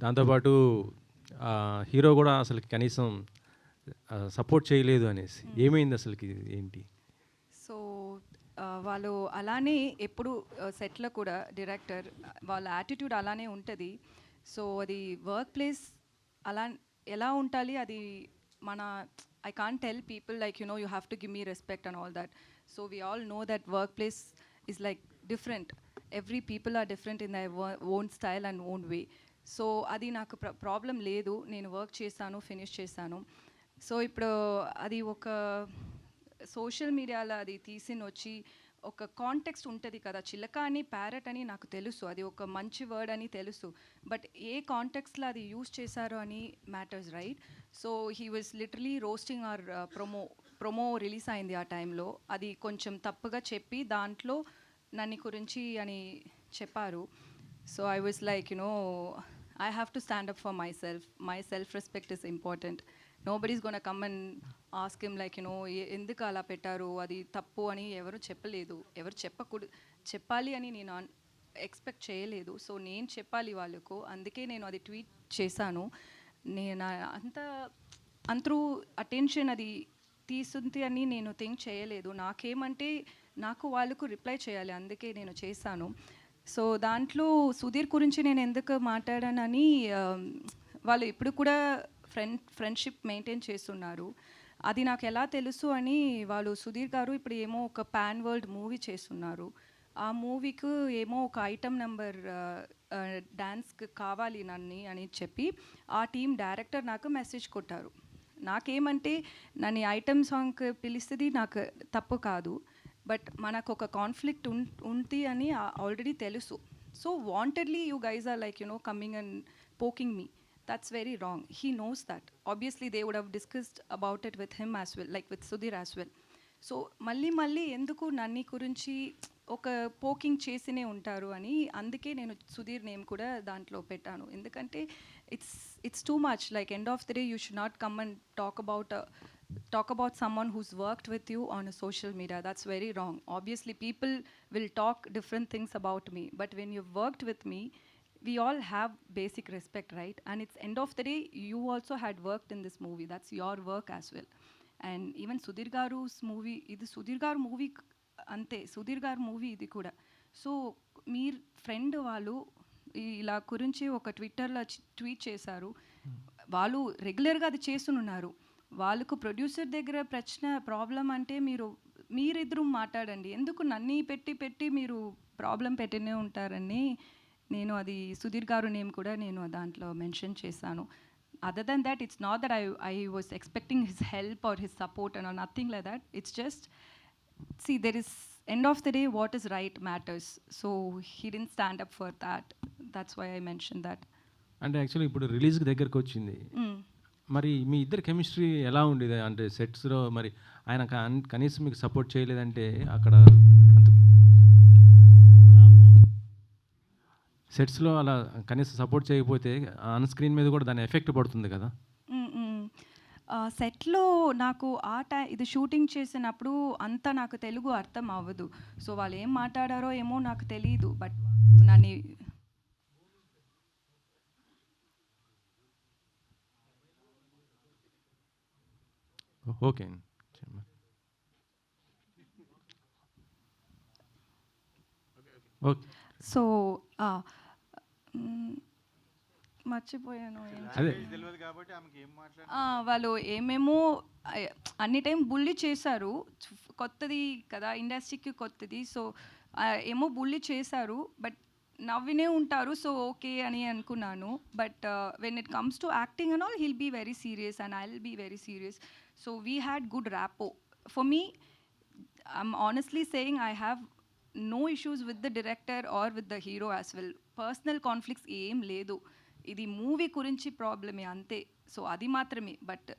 దాంతోపాటు హీరో కూడా అసలు కనీసం సపోర్ట్ చేయలేదు అనేసి ఏమైంది అసలుకి ఏంటి? సో వాళ్ళు అలానే ఎప్పుడు సెట్లో కూడా డైరెక్టర్ వాళ్ళ యాటిట్యూడ్ అలానే ఉంటుంది. సో అది వర్క్ ప్లేస్ అలా ఎలా ఉండాలి అది మన I can't tell people like you have to give me respect and all that. So we all know that work place is like different. Every people are different in their own style and own way. So అది నాకు problem లేదు. నేను work చేశాను, finish చేశాను. So ఇప్పుడు అది ఒక social మీడియాలో అది తీసిని వచ్చి ఒక కాంటెక్స్ట్ ఉంటుంది కదా, చిలక అని ప్యారెట్ అని నాకు తెలుసు, అది ఒక మంచి వర్డ్ అని తెలుసు, బట్ ఏ కాంటెక్స్ట్లో అది యూస్ చేశారో అని matters, right? So he was literally roasting our promo release అయింది ఆ టైంలో. అది కొంచెం తప్పుగా చెప్పి దాంట్లో నన్ను గురించి అని చెప్పారు. So I was like I have to stand up for myself. My self-respect is important. Nobody's going to come and ask him like, ఎందుకు అలా పెట్టారు, అది తప్పు అని ఎవరు చెప్పలేదు. ఎవరు చెప్పాలి అని నేను ఎక్స్పెక్ట్ చేయలేదు. సో నేను చెప్పాలి వాళ్ళకు, అందుకే నేను అది ట్వీట్ చేశాను. నేను అంతరూ అటెన్షన్ అది తీసుంది అని నేను థింక్ చేయలేదు. నాకేమంటే నాకు వాళ్ళకు రిప్లై చేయాలి, అందుకే నేను చేశాను. సో దాంట్లో సుధీర్ గురించి నేను ఎందుకు మాట్లాడానని, వాళ్ళు ఇప్పుడు కూడా ఫ్రెండ్షిప్ మెయింటైన్ చేస్తున్నారు. అది నాకు ఎలా తెలుసు అని, వాళ్ళు సుధీర్ గారు ఇప్పుడు ఏమో ఒక పాన్ వరల్డ్ మూవీ చేస్తున్నారు. ఆ మూవీకి ఏమో ఒక ఐటమ్ నెంబర్ డ్యాన్స్కి కావాలి నన్ను అని చెప్పి ఆ టీం డైరెక్టర్ నాకు మెసేజ్ కొట్టారు. నాకేమంటే నన్ను ఐటమ్ సాంగ్కి పిలిస్తుంది నాకు తప్పు కాదు, బట్ మనకు ఒక కాన్ఫ్లిక్ట్ ఉంది అని ఆల్రెడీ తెలుసు. So wantedly you guys are like coming and poking me. That's very wrong. He knows that. Obviously, they would have discussed about it with him as well, like with Sudhir as well. So, మళ్ళీ ఎందుకు నన్ని గురించి ఒక poking చేసినే ఉంటారు అని, అందుకే నేను Sudheer name కూడా దాంట్లో పెట్టాను. ఎందుకంటే it's too much. Like end of the day you should not come and talk about someone who's worked with you on a social media. That's very wrong. Obviously, people will talk different things about me, but when you've worked with me, we all have basic respect, right? And it's end of the day, you also had worked in this movie. That's your work as well. And even Sudhir Garu's movie, ఇది సుధీర్ గారు movie అంతే, సుధీర్ గారు movie ఇది కూడా. So మీ friend వాళ్ళు ఇలా గురించి ఒక ట్విట్టర్లో ట్వీట్ చేశారు. వాళ్ళు రెగ్యులర్గా అది చేస్తున్నారు. వాళ్ళకు ప్రొడ్యూసర్ దగ్గర ప్రాబ్లం అంటే మీరిద్దరూ మాట్లాడండి, ఎందుకు నన్ను పెట్టి మీరు ప్రాబ్లం పెట్టినే ఉంటారని నేను అది సుధీర్ గారు నేమ్ కూడా నేను దాంట్లో మెన్షన్ చేశాను. Other than that, it's not that I was expecting his help or his support and nothing like that. It's just see, there is end of the day what is right matters. So he didn't stand up for that. That's why I mentioned that. అంటే actually ఇప్పుడు release దగ్గరకు వచ్చింది, మరి మీ ఇద్దరు chemistry ఎలా ఉండేది? అంటే సెట్స్లో మరి ఆయన కనీసం మీకు సపోర్ట్ చేయలేదంటే అక్కడ సెట్స్లో అలా కనీసం సపోర్ట్ చేయకపోతే ఆన్ స్క్రీన్ మీద కూడా దాని ఎఫెక్ట్ పడుతుంది కదా. సెట్లో నాకు ఇది షూటింగ్ చేసినప్పుడు అంతా నాకు తెలుగు అర్థం అవ్వదు. సో వాళ్ళు ఏం మాట్లాడారో ఏమో నాకు తెలియదు, బట్ నన్ను ఓకే. సో మర్చిపోయాను. వాళ్ళు ఏమేమో అన్ని టైం బుల్లి చేశారు. కొత్తది కదా, ఇండస్ట్రీకి కొత్తది. సో ఏమో బుల్లి చేశారు, బట్ నవ్వినే ఉంటారు. సో ఓకే అని అనుకున్నాను. But when it comes to acting and all, he'll be very serious and I will be very serious. So we had good rapport. For me, I'm honestly saying, I have no issues with the director or with the hero as well. Personal conflicts ఏం లేదు. ఇది movie గురించి ప్రాబ్లమే అంతే. So అది మాత్రమే. But